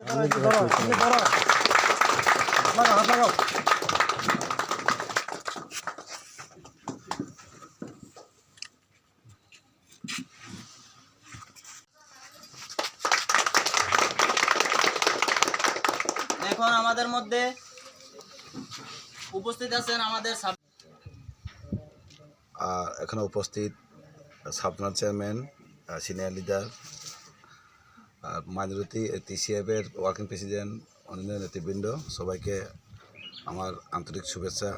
এখন আমাদের মধ্যে উপস্থিত আছেন আমাদের এখানে উপস্থিত subzonal chairman, senior leader, minority টিসিএফের ওয়ার্কিং প্রেসিডেন্ট, অন্যান্য নেতৃবৃন্দ, সবাইকে আমার আন্তরিক শুভেচ্ছা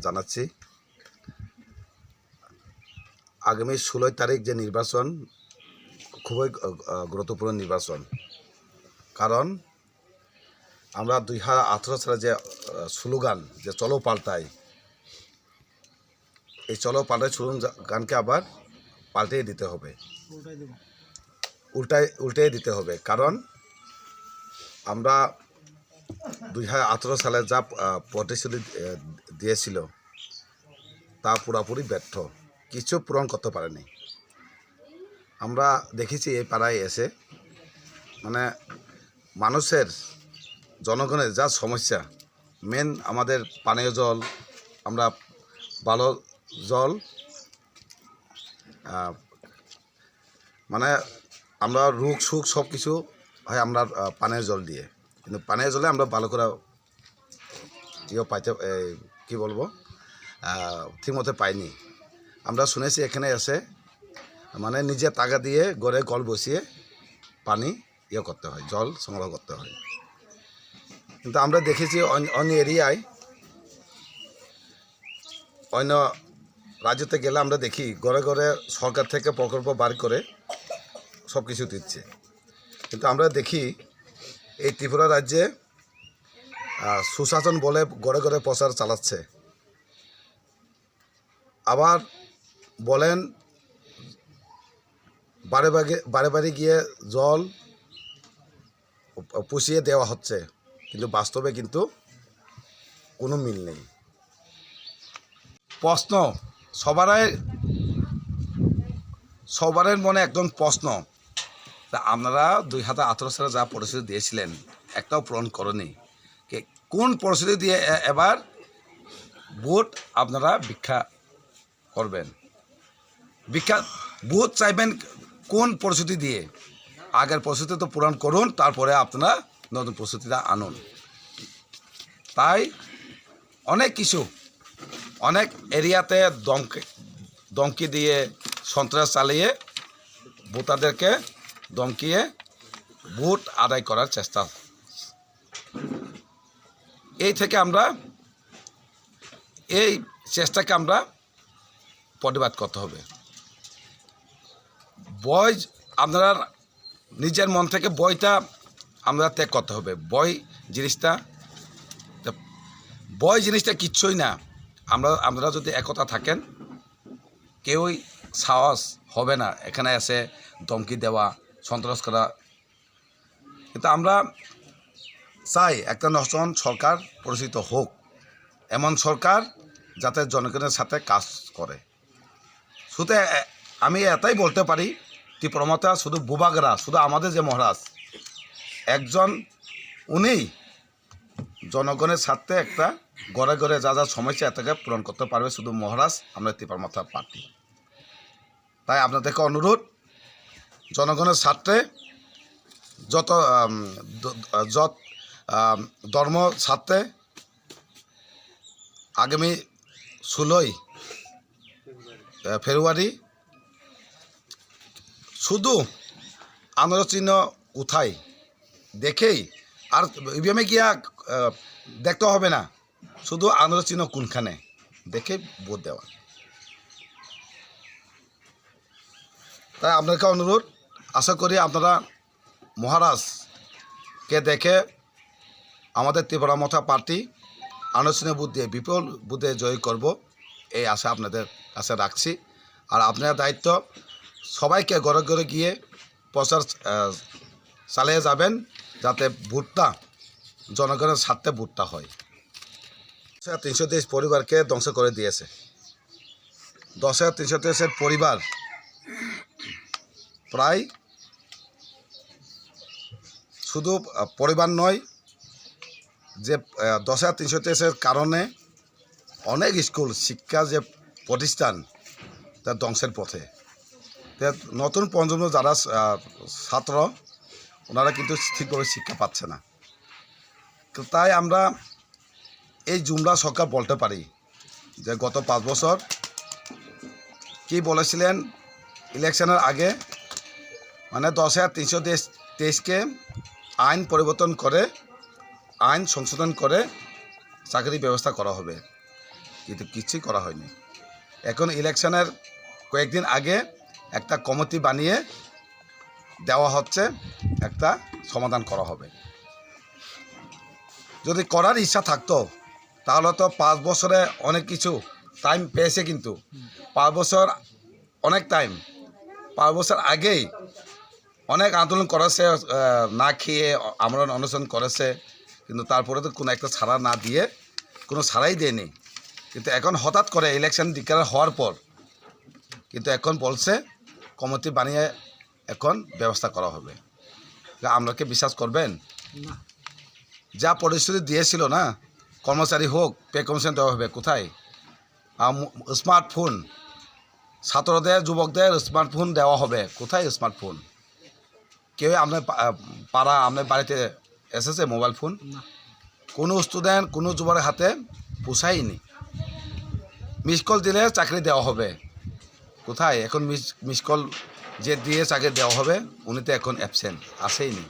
জানাচ্ছি। আগামী 16 তারিখ যে নির্বাচন খুবই গুরুত্বপূর্ণ নির্বাচন, কারণ আমরা 2018 সালে যে স্লোগান যে চলো পাল্টাই, এই চলো পাল্টাই স্লোগানকে আবার পাল্টিয়ে দিতে হবে, উল্টে দিতে হবে। কারণ আমরা 2018 সালে যা প্রতিশ্রুতি দিয়েছিল তা পুরোপুরি ব্যর্থ, কিছু পূরণ করতে পারেনি। আমরা দেখেছি এই পাড়ায় এসে মানে মানুষের, জনগণের যা সমস্যা, মেন আমাদের পানীয় জল, আমরা ভালো জল মানে আমরা রোগ সুখ সব কিছু হয় আমরা পানীয় জল দিয়ে, কিন্তু পানীয় জলে আমরা ভালো করে পাইতে কী বলবো ঠিকমতো পাইনি। আমরা শুনেছি এখানে এসে মানে নিজের টাকা দিয়ে গড়ে কল বসিয়ে পানি করতে হয়, জল সংগ্রহ করতে হয়। কিন্তু আমরা দেখেছি অন্য এরিয়ায়, অন্য রাজ্যতে গেলে আমরা দেখি ঘরে ঘরে সরকার থেকে প্রকল্প বার করে সব কিছু দিচ্ছে, কিন্তু আমরা দেখি এই ত্রিপুরা রাজ্যে সুশাসন বলে ঘরে ঘরে প্রচার চালাচ্ছে। আবার বলেন বারে বারে গিয়ে জল পুষিয়ে দেওয়া হচ্ছে, কিন্তু বাস্তবে কিন্তু কোনো মিল নেই। প্রশ্ন সবারের মনে একদম প্রশ্ন, তা আপনারা 2018 সালে যা পরিস্থিতি দিয়েছিলেন একটাও পূরণ করেনি, কোন পরিস্থিতি দিয়ে এবার ভোট আপনারা ভিক্ষা করবেন? ভোট চাইবেন কোন পরিস্থিতি দিয়ে? আগের পরিস্থিতি তো পূরণ করুন, তারপরে আপনারা নতুন পরিস্থিতিটা আনুন। তাই অনেক এরিয়াতে দমকি দিয়ে সন্ত্রাস চালিয়ে ভোটারদেরকে দমকিয়ে ভোট আদায় করার চেষ্টা, এই চেষ্টাকে আমরা প্রতিবাদ করতে হবে। ভয়, আপনারা নিজের মন থেকে ভয়টা আমরা ত্যাগ করতে হবে। ভয় জিনিসটা কিচ্ছুই না। আপনারা যদি একতা থাকেন, কেউই সাহস হবে না এখানে এসে ধমকি দেওয়া, সন্ত্রাস করা। কিন্তু আমরা চাই একটা নতুন সরকার পরিচিত হোক, এমন সরকার যাতে জনগণের সাথে কাজ করে। শুধু আমি এটাই বলতে পারি, ত্রিপুরা শুধু বুবাগরা, শুধু আমাদের যে মহারাজ একজন, উনি জনগণের সাথে একটা ঘরে ঘরে যা যা সমস্যা এটাকে পূরণ করতে পারবে শুধু মহারাজ, আমরা ত্রিপুরা পার্টি। তাই আপনাদেরকে অনুরোধ, জনগণের স্বার্থে যত ধর্ম স্বার্থে আগামী 16 ফেব্রুয়ারি শুধু আন্দোলন উঠাই দেখেই, আর ইভিএমে গিয়া দেখতে হবে না, শুধু আন্দোলন কোনখানে দেখে ভোট দেওয়া। তাই আপনাকে অনুরোধ, আশা করি আপনারা মহারাজকে দেখে আমাদের ত্রিপুরা পার্টি আনুষ্ঠানিক ভোট দিয়ে বিপুল ভোটে জয় করব, এই আশা আপনাদের কাছে রাখছি। আর আপনার দায়িত্ব সবাইকে ঘরে ঘরে গিয়ে প্রচার চালিয়ে যাবেন, যাতে ভোটটা জনগণের স্বার্থে ভোটটা হয়। 330 পরিবারকে ধ্বংস করে দিয়েছে। 10,330 পরিবার প্রায় শুধু পরিবার নয়, যে 10,323-এর কারণে অনেক স্কুল শিক্ষা যে প্রতিষ্ঠান তার ধ্বংসের পথে। নতুন প্রজন্ম যারা ছাত্র ওনারা কিন্তু ঠিকভাবে শিক্ষা পাচ্ছে না। তো তাই আমরা এই জুমলা সরকার বলতে পারি যে গত 5 বছর কি বলেছিলেন ইলেকশনের আগে, মানে 10,323-কে আইন পরিবর্তন করে, আইন সংশোধন করে চাকরি ব্যবস্থা করা হবে, কিন্তু কিছুই করা হয়নি। এখন ইলেকশনের কয়েকদিন আগে একটা কমিটি বানিয়ে দেওয়া হচ্ছে, একটা সমাধান করা হবে। যদি করার ইচ্ছা থাকতো তাহলে তো 5 বছরে অনেক কিছু টাইম পেয়েছে, কিন্তু 5 বছর অনেক টাইম। 5 বছর আগেই অনেক আন্দোলন করেছে, না খেয়ে আমরণ অনশন করেছে, কিন্তু তারপরে তো কোনো একটা ছাড়া না দিয়ে, কোনো ছাড়াই দেয়নি। কিন্তু এখন হঠাৎ করে ইলেকশন ডিক্লেয়ার হওয়ার পর কিন্তু এখন বলছে কমিটি বানিয়ে এখন ব্যবস্থা করা হবে। আমরা কি বিশ্বাস করবেন? যা প্রতিশ্রুতি দিয়েছিল না, কর্মচারী হোক, পে কমিশন দেওয়া হবে, কোথায়? স্মার্টফোন, ছাত্রদের যুবকদের স্মার্টফোন দেওয়া হবে, কোথায় স্মার্টফোন? কেউ আপনার পাড়া, আপনার বাড়িতে এসেছে মোবাইল ফোন? কোনো স্টুডেন্ট, কোনো যুবকের হাতে পোষায়নি। মিস কল দিলে চাকরি দেওয়া হবে, কোথায়? এখন মিস কল যে দিয়ে চাকরি দেওয়া হবে উনি তো এখন অ্যাবসেন্ট, আসেইনি।